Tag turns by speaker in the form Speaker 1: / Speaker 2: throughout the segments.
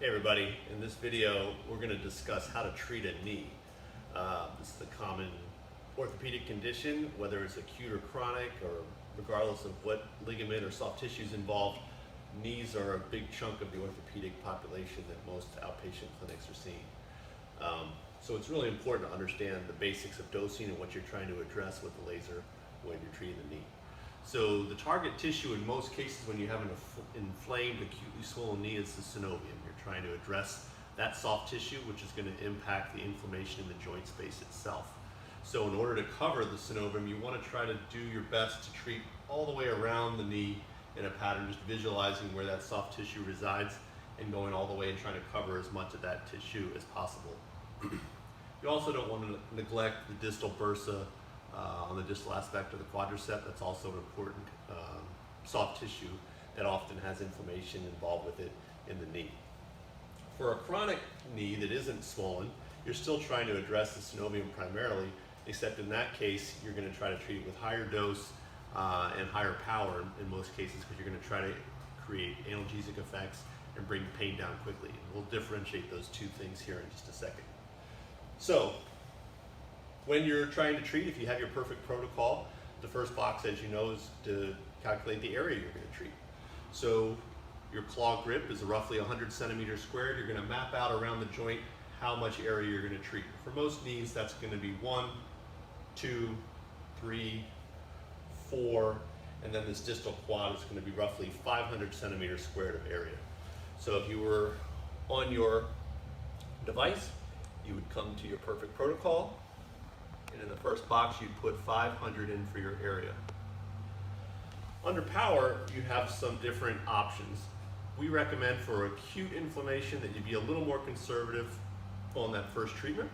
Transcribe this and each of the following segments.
Speaker 1: Hey everybody, in this video we're going to discuss how to treat a knee. This is a common orthopedic condition, whether it's acute or chronic, or regardless of what ligament or soft tissue is involved. Knees are a big chunk of the orthopedic population that most outpatient clinics are seeing. So it's really important to understand the basics of dosing and what you're trying to address with the laser when you're treating the knee. So the target tissue in most cases when you have an inflamed, acutely swollen knee is the synovium. You're trying to address that soft tissue, which is going to impact the inflammation in the joint space itself. So in order to cover the synovium, you want to try to do your best to treat all the way around the knee in a pattern, just visualizing where that soft tissue resides and going all the way and trying to cover as much of that tissue as possible. You also don't want to neglect the distal bursa on the distal aspect of the quadricep. That's also an important soft tissue that often has inflammation involved with it in the knee. For a chronic knee that isn't swollen, you're still trying to address the synovium primarily, except in that case you're going to try to treat it with higher dose and higher power in most cases, because you're going to try to create analgesic effects and bring pain down quickly. We'll differentiate those two things here in just a second. So when you're trying to treat, if you have your perfect protocol, the first box, as you know, is to calculate the area you're going to treat. So your claw grip is roughly 100 centimeters squared. You're going to map out around the joint how much area you're going to treat. For most knees, that's going to be 1, 2, 3, 4, and then this distal quad is going to be roughly 500 centimeters squared of area. So if you were on your device, you would come to your perfect protocol, and in the first box you'd put 500 in for your area. Under power, you have some different options. We recommend for acute inflammation that you be a little more conservative on that first treatment.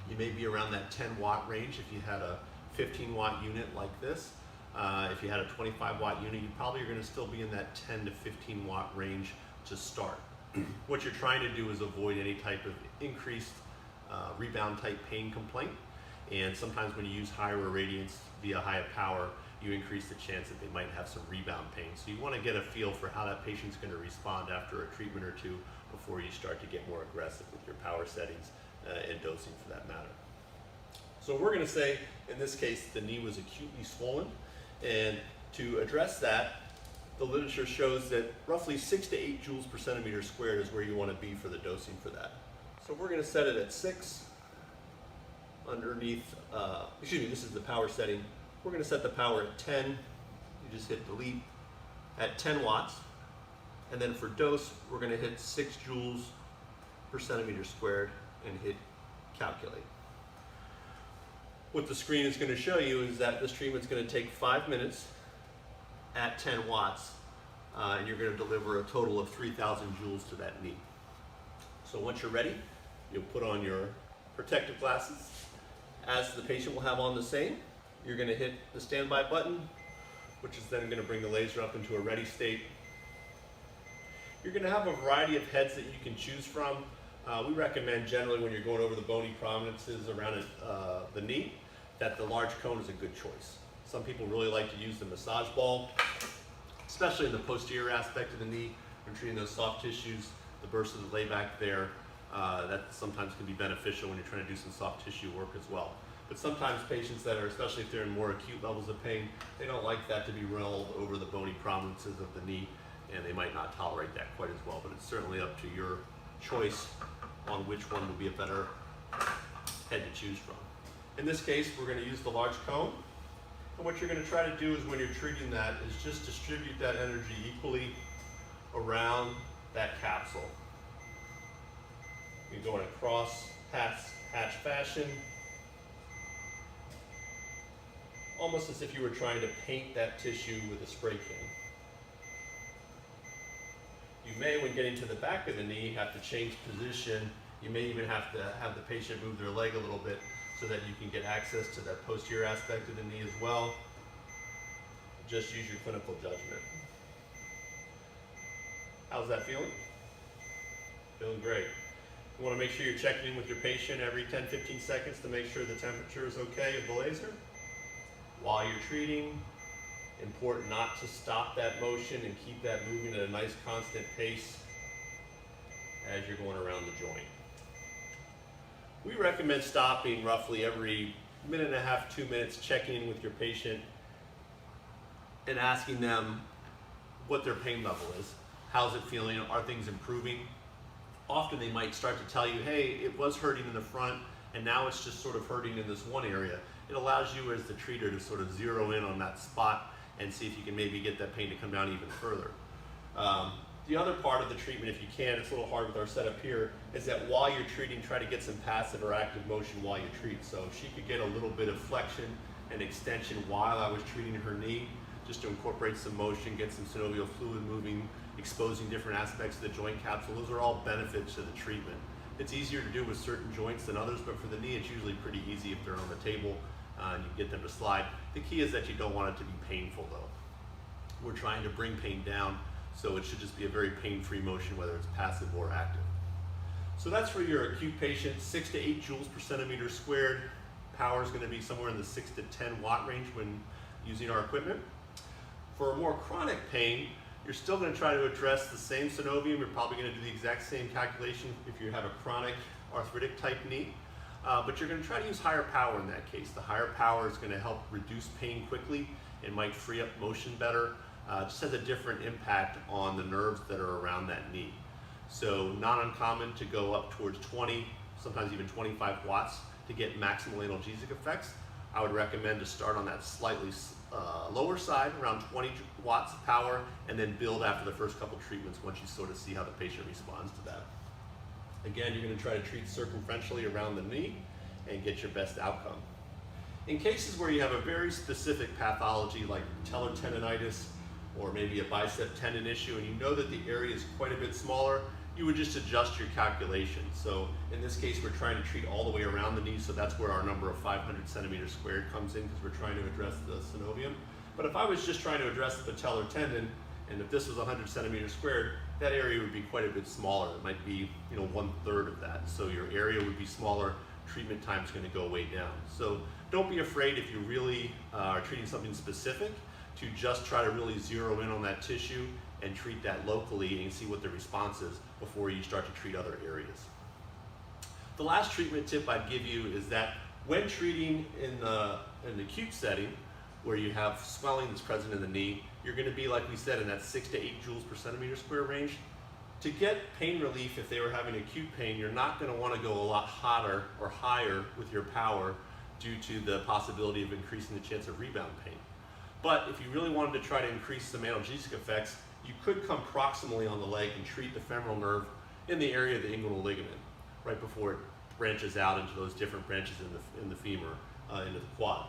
Speaker 1: You may be around that 10 watt range if you had a 15 watt unit like this. If you had a 25 watt unit, you probably are going to still be in that 10 to 15 watt range to start. What you're trying to do is avoid any type of increased rebound type pain complaint. And sometimes when you use higher irradiance via higher power, you increase the chance that they might have some rebound pain. So you want to get a feel for how that patient's going to respond after a treatment or two before you start to get more aggressive with your power settings and dosing for that matter. So we're going to say, in this case, the knee was acutely swollen, and to address that, the literature shows that roughly 6 to 8 joules per centimeter squared is where you want to be for the dosing for that. So we're going to set it at 6 underneath, this is the power setting. We're going to set the power at 10. You just hit delete at 10 watts. And then for dose, we're going to hit 6 joules per centimeter squared and hit calculate. What the screen is going to show you is that this treatment is going to take 5 minutes at 10 watts, and you're going to deliver a total of 3,000 joules to that knee. So once you're ready, you'll put on your protective glasses, as the patient will have on the same. You're going to hit the standby button, which is then going to bring the laser up into a ready state. You're going to have a variety of heads that you can choose from. We recommend generally when you're going over the bony prominences around the knee, that the large cone is a good choice. Some people really like to use the massage ball, especially in the posterior aspect of the knee when treating those soft tissues, the bursa that lay back there. That sometimes can be beneficial when you're trying to do some soft tissue work as well. But sometimes patients that are, especially if they're in more acute levels of pain, they don't like that to be rolled over the bony prominences of the knee, and they might not tolerate that quite as well. But it's certainly up to your choice on which one would be a better head to choose from. In this case, we're going to use the large cone. And what you're going to try to do is, when you're treating that, is just distribute that energy equally around that capsule. You're going across hatch fashion, almost as if you were trying to paint that tissue with a spray can. You may, when getting to the back of the knee, have to change position. You may even have to have the patient move their leg a little bit so that you can get access to that posterior aspect of the knee as well. Just use your clinical judgment. How's that feeling? Feeling great. You want to make sure you're checking in with your patient every 10-15 seconds to make sure the temperature is okay of the laser. While you're treating, important not to stop that motion and keep that moving at a nice constant pace as you're going around the joint. We recommend stopping roughly every minute and a half, 2 minutes, checking in with your patient and asking them what their pain level is. How's it feeling? Are things improving? Often they might start to tell you, hey, it was hurting in the front and now it's just sort of hurting in this one area. It allows you as the treater to sort of zero in on that spot and see if you can maybe get that pain to come down even further. The other part of the treatment, if you can, it's a little hard with our setup here, is that while you're treating, try to get some passive or active motion while you treat. So if she could get a little bit of flexion and extension while I was treating her knee, just to incorporate some motion, get some synovial fluid moving, exposing different aspects of the joint capsule, those are all benefits to the treatment. It's easier to do with certain joints than others, but for the knee, it's usually pretty easy if they're on the table and you get them to slide. The key is that you don't want it to be painful though. We're trying to bring pain down, so it should just be a very pain-free motion, whether it's passive or active. So that's for your acute patient, 6 to 8 joules per centimeter squared. Power is going to be somewhere in the 6 to 10 watt range when using our equipment. For a more chronic pain, you're still going to try to address the same synovium. You're probably going to do the exact same calculation if you have a chronic arthritic type knee. But you're going to try to use higher power in that case. The higher power is going to help reduce pain quickly. It might free up motion better. Just has a different impact on the nerves that are around that knee. So not uncommon to go up towards 20, sometimes even 25 watts to get maximal analgesic effects. I would recommend to start on that slightly lower side, around 20 watts of power, and then build after the first couple treatments once you sort of see how the patient responds to that. Again, you're going to try to treat circumferentially around the knee and get your best outcome. In cases where you have a very specific pathology like patellar tendonitis or maybe a bicep tendon issue and you know that the area is quite a bit smaller, you would just adjust your calculation. So in this case, we're trying to treat all the way around the knee, so that's where our number of 500 centimeters squared comes in because we're trying to address the synovium. But if I was just trying to address the patellar tendon, and if this was 100 centimeters squared, that area would be quite a bit smaller. It might be 1/3 of that. So your area would be smaller, treatment time is going to go way down. So don't be afraid if you really are treating something specific to just try to really zero in on that tissue and treat that locally and see what the response is before you start to treat other areas. The last treatment tip I'd give you is that when treating in an acute setting where you have swelling that's present in the knee, you're going to be, like we said, in that 6 to 8 joules per centimeter square range. To get pain relief if they were having acute pain, you're not going to want to go a lot hotter or higher with your power due to the possibility of increasing the chance of rebound pain. But if you really wanted to try to increase some analgesic effects, you could come proximally on the leg and treat the femoral nerve in the area of the inguinal ligament, right before it branches out into those different branches in the femur, into the quad.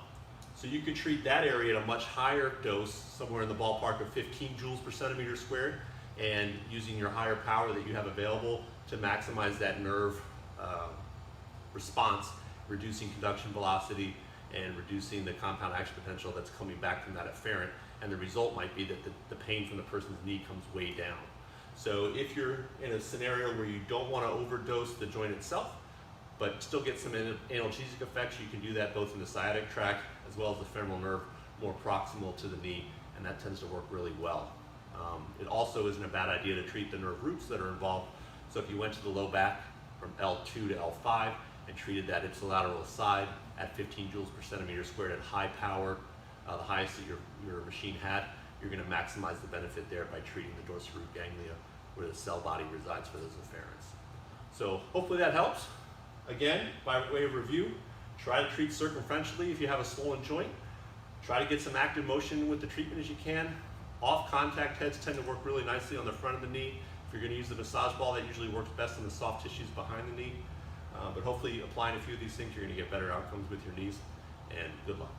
Speaker 1: So you could treat that area at a much higher dose, somewhere in the ballpark of 15 joules per centimeter squared, and using your higher power that you have available to maximize that nerve response, reducing conduction velocity and reducing the compound action potential that's coming back from that afferent. And the result might be that the pain from the person's knee comes way down. So if you're in a scenario where you don't want to overdose the joint itself, but still get some analgesic effects, you can do that both in the sciatic tract as well as the femoral nerve more proximal to the knee, and that tends to work really well. It also isn't a bad idea to treat the nerve roots that are involved. So if you went to the low back from L2 to L5 and treated that ipsilateral side at 15 joules per centimeter squared at high power, the highest that your machine had, you're going to maximize the benefit there by treating the dorsal root ganglia where the cell body resides for those afferents. So hopefully that helps. Again, by way of review, try to treat circumferentially if you have a swollen joint. Try to get some active motion with the treatment as you can. Off contact heads tend to work really nicely on the front of the knee. If you're going to use the massage ball, that usually works best on the soft tissues behind the knee. But hopefully applying a few of these things, you're going to get better outcomes with your knees, and good luck.